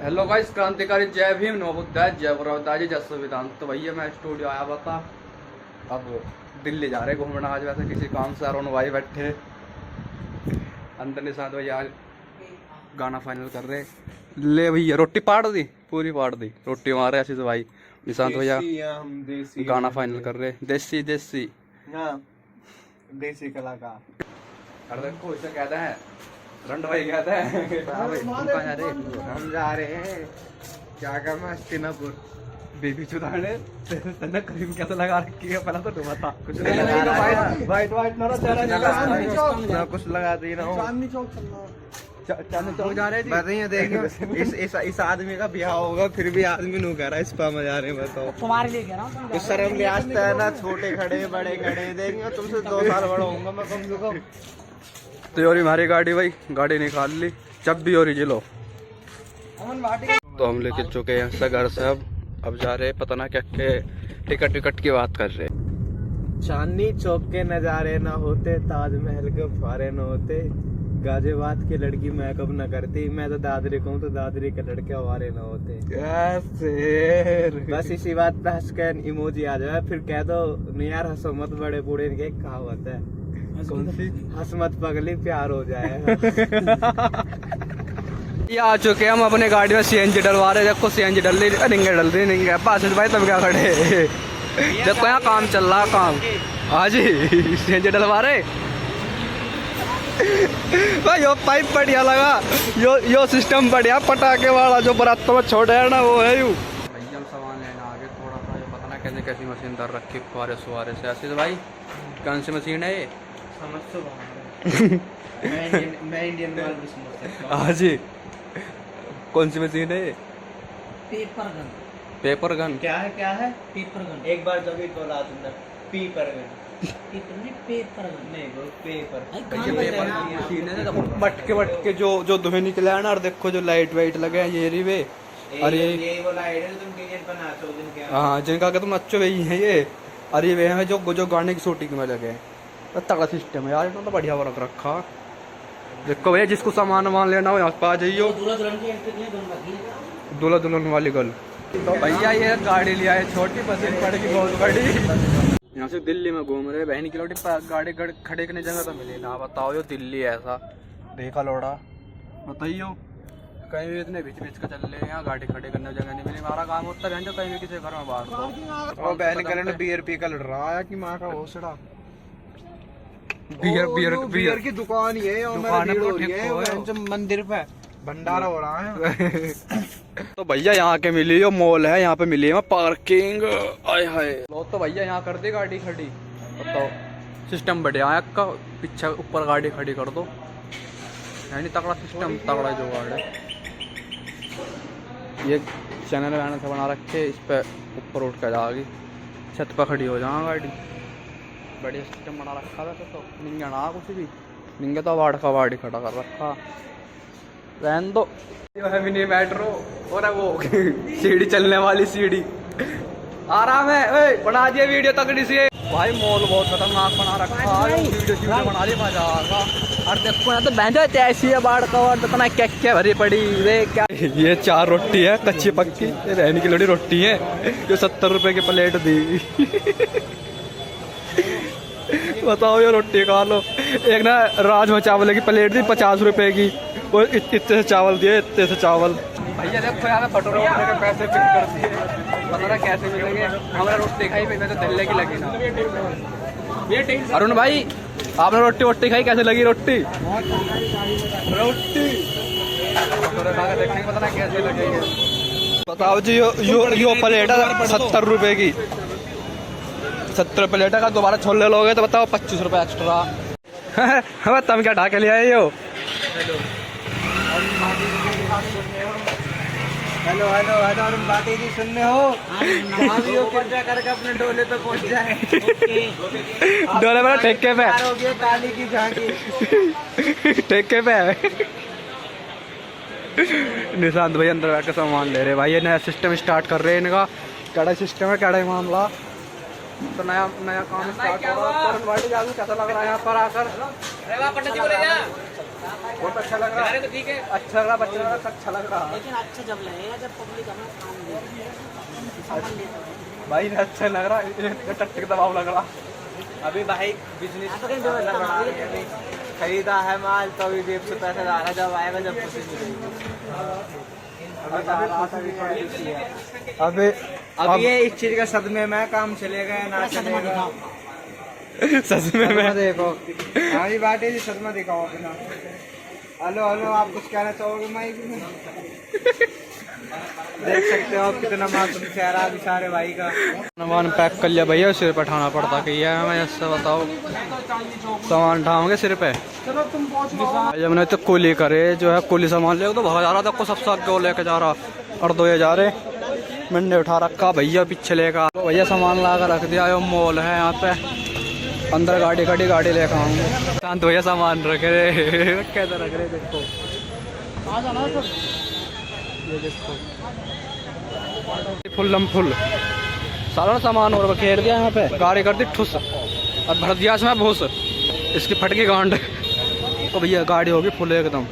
Hello guys, क्रांतिकारी जय भीम नमो बुद्धाय जय बरोदाजी जय संविधान। तो भैया मैं स्टूडियो आया हुआ था, अब दिल्ली जा रहे घूमना आज वैसे किसी काम से। अरुण भाई बैठे अंदर निशांत भैया गाना फाइनल कर रहे। ले भैया रोटी पाड़ दी, पूरी पाड़ दी रोटी हमारे आशीष भाई। निशांत भैया गाना फाइनल कर रहे। देसी देसी देसी कलाकार। अरे देखो इसे कहते हैं रंड भाई कहते हैं। हम जा रहे हैं क्या करना हस्तिनापुर बेबी चुदाने तने क्रीम कैसे लगा रखी है पहला तो डूबा था कुछ नहीं वाइट वाइट ना कुछ लगा दे रहा हूँ। चांदनी चौक जा रहे बताइए देखो इस आदमी का ब्याह होगा फिर भी आदमी नहीं कह रहा इस पा मजा रहे। बताओ तुम्हारे लिए कह रहा हूँ। उस शर्म लिहाज है ना, छोटे खड़े बड़े खड़े देंगे तुमसे 2 साल बड़ा होऊंगा मैं कम से कम। तो योरी हमारी गाड़ी भाई गाड़ी निकाल ली जब भी योरी जिलो। तो हम लेके चुके हैं से घर से अब जा रहे पता ना क्या के टिकट की बात कर रहे। चांदनी चौक के नजारे ना होते, ताजमहल के फुहारे न होते, गाजियाबाद की लड़की मेकअप न करती, मैं तो दादरी कहूँ तो दादरी के लड़के हवारे न होते। बस इसी बात पे हंस के इमोजी आ जाए फिर कह दो नहीं यार हंसो मत, बड़े बूढ़े की कहावत है। कौन सी? हंस मत पगली प्यार हो जाएगा। ये आ चुके हम अपने गाड़ी में सीएनजी डलवा रहे। देखो सीएनजी डल रही नहीं आशीष भाई तब क्या खड़े। देखो यहाँ काम चल रहा काम। हाँ जी सीएनजी डलवा रहे भाई। यो पाइप बढ़िया लगा, यो सिस्टम बढ़िया पटाखे वाला जो बरात में छोड़ है ना वो है यू। भैया हम सामान लेना आगे थोड़ा सा जो पता ना कैसे कैसी मशीन दर रखी फुहारे सुहारे से। आशीष भाई कौन सी मशीन है ये? समझ तो मैं इंडियन माल भी समझ सकता हूं। हाँ जी कौन सी मशीन है ये? Paper gun. पेपर गन क्या है पेपर गन। एक बार जब बोला तुमने पेपर गन। पेपर नहीं पेपर गन। नहीं वो पेपर मशीन है ना बटके जो धुएं निकले हैं ना। और देखो जो लाइट वाइट लगे हैं ये रिवे। और ये वो लाइट है तुम डिजाइन बनाते हो जिनके। हाँ जिनका के तुम अच्छे वही है ये। और ये वे हैं जो गाने की शूटिंग में लगे हैं। तो तगड़ा सिस्टम है यार, इतना तो बढ़िया वर्क रखा। देखो भैया जिसको सामान वामान लेना हो यहाँ पे आ जाइयो। दूल्हा दुल्हन वाली गल। तो भैया ये गाड़ी लिया है छोटी पसंद पड़ेगी बहुत बड़ी। यहाँ से दिल्ली में घूम रहे बहन की लोटी गाड़ी खड़े करने जगह तो मिली ना। बताओ यो दिल्ली ऐसा देखा लोड़ा बताइयो। कहीं भी इतने बीच का चल रहे हैं यहाँ गाड़ी खड़े करने जगह नहीं मिली। हमारा काम होता है कहीं भी किसी घर में बाहर। और बहन करंट बीआरपी का लड़ रहा है कि माँ का घोसड़ा। बियर की दुकान ही है और मंदिर पे भंडारा हो रहा है। तो भैया यहाँ के मिली यो मॉल है, यहाँ पे मिली है पार्किंग। आय हाय लो तो भैया यहाँ कर दे गाड़ी खड़ी। बताओ सिस्टम बढ़िया है का, पीछे ऊपर गाड़ी खड़ी कर दो। यानी तगड़ा सिस्टम तगड़ा जो गाड़ी ये चैनल वैनल से बना रखे। इस पे ऊपर उठ कर जाएगी छत पर खड़ी हो जाएगा गाड़ी। बढ़िया सिस्टम बना रखा था। तो निंगा ना कुछ भी निंगे तो वाड़ी खड़ा कर रखा रहन दो। जो है मिनी मेट्रो और वो सीढ़ी चलने वाली सीढ़ी आराम है। ओए बना दिया वीडियो तगड़ी सी भाई। मॉल बहुत खतरनाक बना रखा है। वीडियो बना दी मजा आएगा। और देखो यहाँ तो बैंड ऐसी है बाढ़ का और इतना क्या भरी पड़ी रे क्या। ये 4 रोटी है कच्ची पक्की रहने की लोड़ी रोटी है जो 70 रुपए की प्लेट दी। बताओ ये रोटी खा लो। एक ना राजमा चावल की प्लेट दी 50 रुपए की। वो इतने से चावल दिए इतने से चावल। भैया देखो यहाँ भटूरे के पैसे फिक्स कर दिए। पता ना कैसे मिलेंगे। हमारा रोटी खाई पे तो दिल्ली की लगी ना। अरुण भाई आपने रोटी खाई कैसे लगी रोटी? भटूरे खा के देखने पता ना कैसे लगेगी। बताओ जी यो प्लेट है 70 रुपए की। 70 प्लेट का दोबारा छोले लोगे तो बताओ 25 रुपए एक्स्ट्रा। तुम क्या ढाके ले आए हो? हेलो अरुण बाटी जी सुनने हो? कृपया करके अपने डोले पे पहुंच जाए। डोले पर ठेके पे काली की झांकी ठेके पे। निशांत भाई अंदर बैठ के सामान ले रहे भाई। ये नया सिस्टम स्टार्ट कर रहे हैं इनका। कड़ाई सिस्टम है कड़ाई मामला। तो नया काम स्टार्ट हो रहा है। कैसा लग रहा है यहाँ पर आकर? बहुत अच्छा लग रहा है। तो ठीक है, अच्छा लग रहा, बच्चा लग रहा, अच्छा लग रहा। लेकिन अच्छा जब लगेगा जब पब्लिक हमें काम देगी, सामान लेता है। भाई अच्छा लग रहा, टट्टे का दबाव लग रहा। अभी भाई बिजनेस हाँ, तो कहीं व्यवस्था बना रही है। खरीदा है माल तो अभी जेब से पैसा डाला, जब आएगा जब खुशी मिलेगी। अभी अब ये इस चीज का सदमे में काम चलेगा या ना चलेगा। सच में मैं देखो हमारी बात है जी, सदमा दिखाओ अपना। हेलो हेलो, आप कुछ कहना चाहोगे माइक में? देख सकते हो आप कितना मासूम चेहरा बेचारे भाई का। सामान पैक कर लिया भैया, सिर पे उठाना पड़ता कि है मैं ऐसे बताओ, सामान उठाओगे सिर पे। जब मैंने तो कुली करे जो है, कुली सामान ले तो भागा जा रहा था, को सबसे आगे लेके जा रहा और दो ये जा रहे, मैंने उठा रखा भैया पीछे लेकर। भैया सामान ला कर रख दिया, मॉल है यहाँ पे, अंदर गाड़ी खड़ी, गाड़ी लेकर आऊँगे। शांत भैया सामान रख रहे कैसे रख रहे देखो, ये देखो फुल्लम फुल सारा सामान और घेर दिया यहाँ पे, गाड़ी कर दी ठुस और भर दिया इसमें भूस, इसकी फटकी गांड। तो भैया गाड़ी होगी फुल एकदम,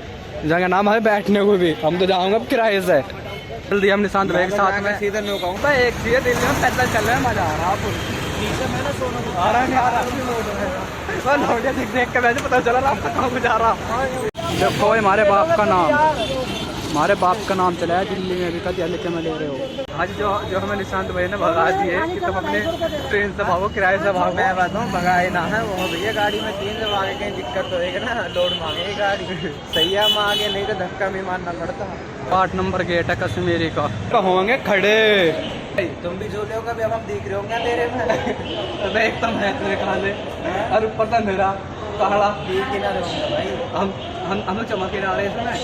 जगह नाम है बैठने को भी, हम तो जाऊँगा अब किराए से। जल्दी हम निशांत भाई के साथ में सीधे नो कहूँ भाई एक चीज दिल्ली में पैदल चल रहे हैं, मजा आ रहा आ रहा नहीं आ रहा लौटिया देख के वैसे पता चला रास्ता कहाँ को जा रहा। देखो हमारे बाप का नाम, हमारे बाप का नाम चला है दिल्ली में, अभी कभी लेके में ले रहे हो। आज जो हमें निशांत भाई ने भगा दिए कि तुम अपने ट्रेन से भागो, किराए से भागो। मैं बताऊँ भगाए ना है वो भैया, गाड़ी में 3 जब आगे कहीं दिक्कत होएगी ना, लोड मांगेगी गाड़ी। सही है मांगे, नहीं तो धक्का भी मारना पड़ता। 8 नंबर गेट है कश्मीरी का, होंगे खड़े। तुम भी जो लोग अभी हम देख रहे होंगे अंधेरे में। देख तो मैं तेरे खाने और ऊपर से अंधेरा पहाड़ा, देख ही ना रहूंगा भाई। हम लोग चमक रहा है इसमें।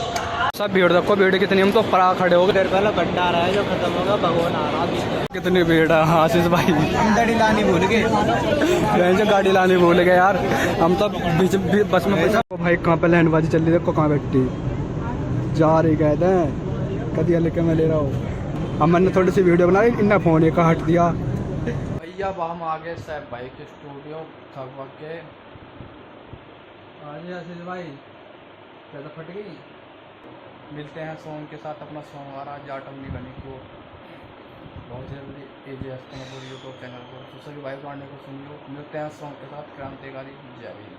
सब भीड़ देखो, भीड़ कितनी, हम तो परा खड़े हो गए। देर पहले गड्ढा आ रहा है जो खत्म होगा, भगवान आ रहा है। कितनी भीड़ है आशीष भाई, हम गाड़ी लानी भूल गए। जो गाड़ी लानी भूल गए यार, हम तो बीच बस में बैठा। भाई कहाँ पे लैंडबाजी चल रही है, देखो कहाँ बैठी जा रही, कहते हैं कभी लेके मैं ले रहा हूँ। हम मैंने थोड़ी सी वीडियो बना ली, इन्हें फोन एक हट दिया। भैया अब हम आ गए साहब भाई के स्टूडियो, थक वक के आज आशीष भाई ज़्यादा फट गई। मिलते हैं सॉन्ग के साथ, अपना सॉन्ग आ रहा है जाटम नहीं बनी को बहुत जल्दी AJ यूट्यूब चैनल पर, तो सभी भाई को आने को सुन लो। मिलते हैं सॉन्ग के साथ, क्रांतिकारी जय भीम।